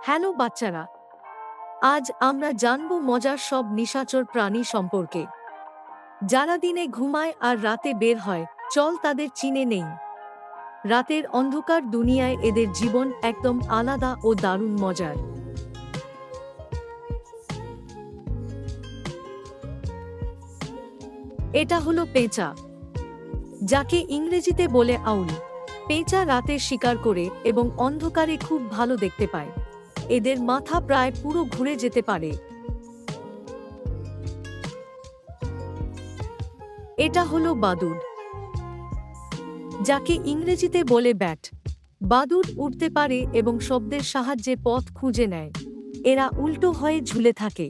Hello বাচ্চারা, আজ আমরা জানব মজার সব নিশাচর প্রাণী সম্পর্কে যারা দিনে ঘুমায় আর রাতে বের হয়। চল তাদের চিনে নেই। রাতের অন্ধকার দুনিয়ায় এদের জীবন একদম আলাদা ও দারুণ মজার। এটা হলো পেঁচা, যাকে ইংরেজিতে বলে আউল। পেঁচা রাতে শিকার করে এবং অন্ধকারে খুব ভালো দেখতে পায়। এদের মাথা প্রায় পুরো ঘুরে যেতে পারে। এটা হলো বাদুড়, যাকে ইংরেজিতে বলে ব্যাট। বাদুড় উড়তে পারে এবং শব্দের সাহায্যে পথ খুঁজে নেয়। এরা উল্টো হয়ে ঝুলে থাকে।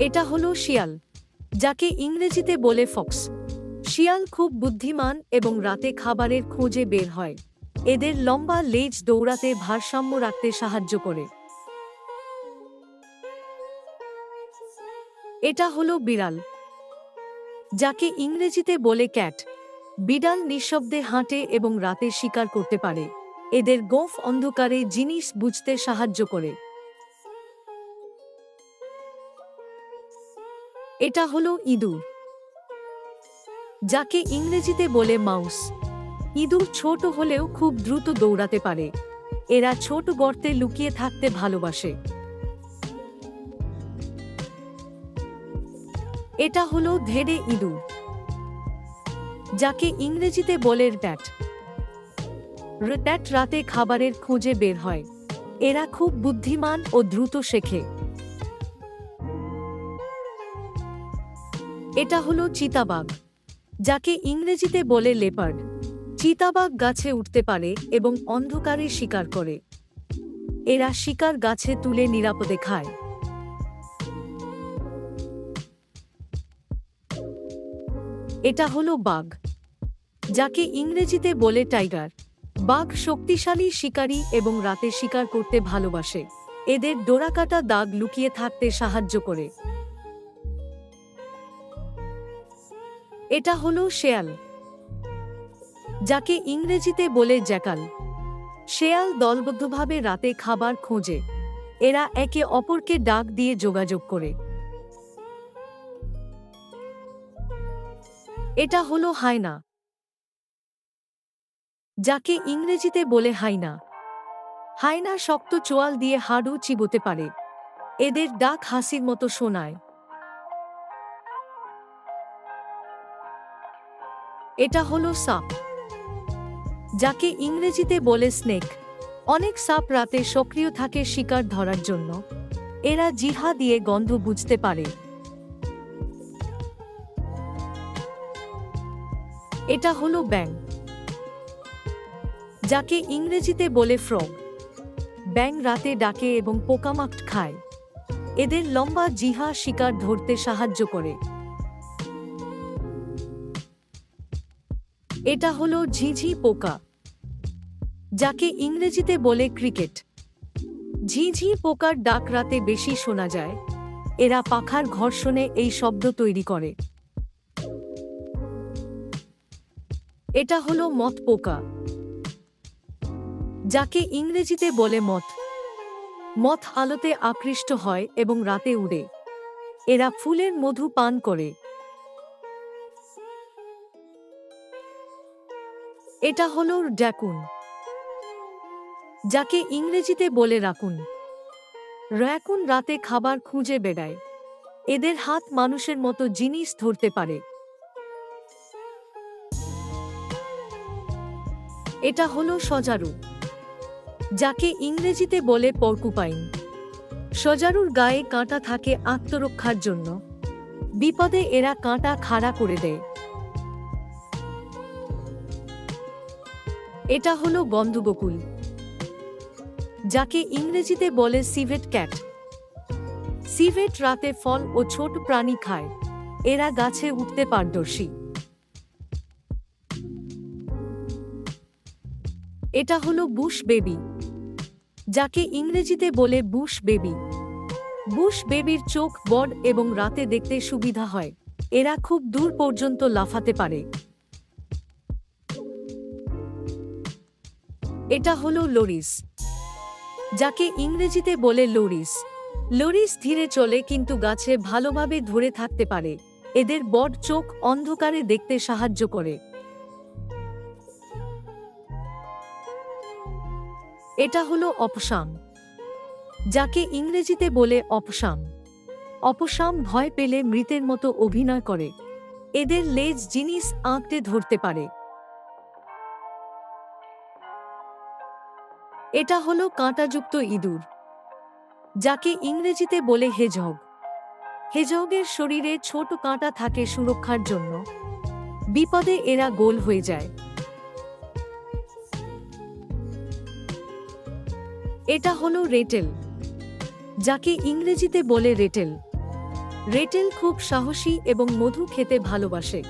এটা হলো শিয়াল, যাকে ইংরেজিতে বলে ফক্স। শিয়াল খুব বুদ্ধিমান এবং রাতে খাবারের খোঁজে বের হয়। এদের লম্বা লেজ দৌড়াতে ভারসাম্য রাখতে সাহায্য করে। এটা হলো বিড়াল, যাকে ইংরেজিতে বলে ক্যাট। বিড়াল নিঃশব্দে হাঁটে এবং রাতে শিকার করতে পারে। এদের গোঁফ অন্ধকারে জিনিস বুঝতে সাহায্য করে। এটা হলো ইঁদুর, যাকে ইংরেজিতে বলে মাউস। ইঁদুর ছোট হলেও খুব দ্রুত দৌড়াতে পারে। এরা ছোট গর্তে লুকিয়ে থাকতে ভালোবাসে। এটা হলো ধেড়ে ইঁদুর, যাকে ইংরেজিতে বলে র্যাট। র্যাট রাতে খাবারের খোঁজে বের হয়। এরা খুব বুদ্ধিমান ও দ্রুত শেখে। এটা হলো চিতাবাঘ, যাকে ইংরেজিতে বলে লেপার্ড। চিতাবাঘ গাছে উঠতে পারে এবং অন্ধকারে শিকার করে। এরা শিকার গাছে তুলে নিরাপদে খায়। এটা হলো বাঘ, যাকে ইংরেজিতে বলে টাইগার। বাঘ শক্তিশালী শিকারী এবং রাতে শিকার করতে ভালোবাসে। এদের ডোরাকাটা দাগ লুকিয়ে থাকতে সাহায্য করে। এটা হলো শেয়াল, যাকে ইংরেজিতে বলে জ্যাকাল। শেয়াল দলবদ্ধভাবে রাতে খাবার খোঁজে। এরা একে অপরকে ডাক দিয়ে যোগাযোগ করে। এটা হলো হায়না, যাকে ইংরেজিতে বলে হাইনা। হায়না শক্ত চোয়াল দিয়ে হাড়ও চিবোতে পারে। এদের ডাক হাসির মতো শোনায়। এটা হলো সাপ, যাকে ইংরেজিতে বলে স্নেক। অনেক সাপ রাতে সক্রিয় থাকে শিকার ধরার জন্য। এরা জিহ্বা দিয়ে গন্ধ বুঝতে পারে। এটা হলো ব্যাঙ, যাকে ইংরেজিতে বলে ফ্রগ। ব্যাঙ রাতে ডাকে এবং পোকামাকড় খায়। এদের লম্বা জিহ্বা শিকার ধরতে সাহায্য করে। এটা হলো ঝিঝি পোকা, যাকে ইংরেজিতে বলে ক্রিকেট। ঝিঝি পোকার ডাক রাতে বেশি শোনা যায়। এরা পাখার ঘর্ষণে এই শব্দ তৈরি করে। এটা হলো মথ পোকা, যাকে ইংরেজিতে বলে মথ। মথ আলোতে আকৃষ্ট হয় এবং রাতে উড়ে। এরা ফুলের মধু পান করে। এটা হলো র্যাকুন, যাকে ইংরেজিতে বলে রাকুন। র্যাকুন রাতে খাবার খুঁজে বেড়ায়। এদের হাত মানুষের মতো জিনিস ধরতে পারে। এটা হলো সজারু, যাকে ইংরেজিতে বলে পর্কুপাইন। সজারুর গায়ে কাঁটা থাকে আত্মরক্ষার জন্য। বিপদে এরা কাঁটা খাড়া করে দেয়। এটা হলো গন্ধগোকুল, যাকে ইংরেজিতে বলে সিভেট ক্যাট। সিভেট রাতে ফল ও ছোট প্রাণী খায়। এরা গাছে উঠতে পারদর্শী। এটা হলো বুশ বেবি, যাকে ইংরেজিতে বলে বুশ বেবি। বুশ বেবির চোখ বড় এবং রাতে দেখতে সুবিধা হয়। এরা খুব দূর পর্যন্ত লাফাতে পারে। এটা হলো লোরিস, যাকে ইংরেজিতে বলে লোরিস। লোরিস ধীরে চলে কিন্তু গাছে ভালোভাবে ধরে থাকতে পারে। এদের বড় চোখ অন্ধকারে দেখতে সাহায্য করে। এটা হলো অপসাম, যাকে ইংরেজিতে বলে অপসাম। অপসাম ভয় পেলে মৃতের মতো অভিনয় করে। এদের লেজ জিনিস আঁকড়ে ধরতে পারে। এটা হলো কাঁটাযুক্ত ইঁদুর, যাকে ইংরেজিতে বলে হেজহগ। হেজহগের শরীরে ছোট কাঁটা থাকে সুরক্ষার জন্য। বিপদে এরা গোল হয়ে যায়। এটা হলো রেটেল, যাকে ইংরেজিতে বলে রেটেল। রেটেল খুব সাহসী এবং মধু খেতে ভালোবাসে।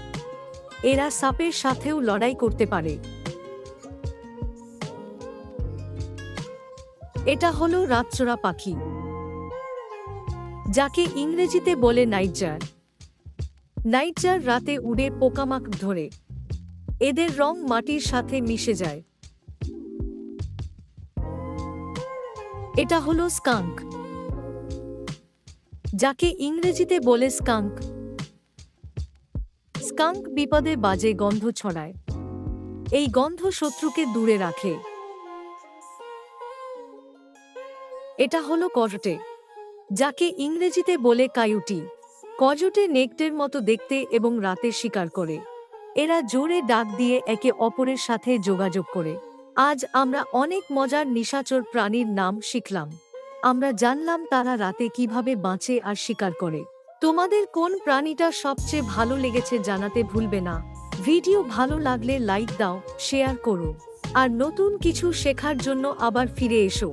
এরা সাপের সাথেও লড়াই করতে পারে। এটা হলো রাতচোরা পাখি, যাকে ইংরেজিতে বলে নাইটজার। নাইটজার রাতে উড়ে পোকামাকড় ধরে। এদের রং মাটির সাথে মিশে যায়। এটা হলো স্কাঙ্ক, যাকে ইংরেজিতে বলে স্কাঙ্ক। স্কাঙ্ক বিপদে বাজে গন্ধ ছড়ায়। এই গন্ধ শত্রুকে দূরে রাখে। এটা হলো কজটে, যাকে ইংরেজিতে বলে কায়ুটি। কজটে নেকড়ের মতো দেখতে এবং রাতে শিকার করে। এরা জোরে ডাক দিয়ে একে অপরের সাথে যোগাযোগ করে। আজ আমরা অনেক মজার নিশাচর প্রাণীর নাম শিখলাম। আমরা জানলাম তারা রাতে কিভাবে বাঁচে আর শিকার করে। তোমাদের কোন প্রাণীটা সবচেয়ে ভালো লেগেছে জানাতে ভুলবে না। ভিডিও ভালো লাগলে লাইক দাও, শেয়ার করো, আর নতুন কিছু শেখার জন্য আবার ফিরে এসো।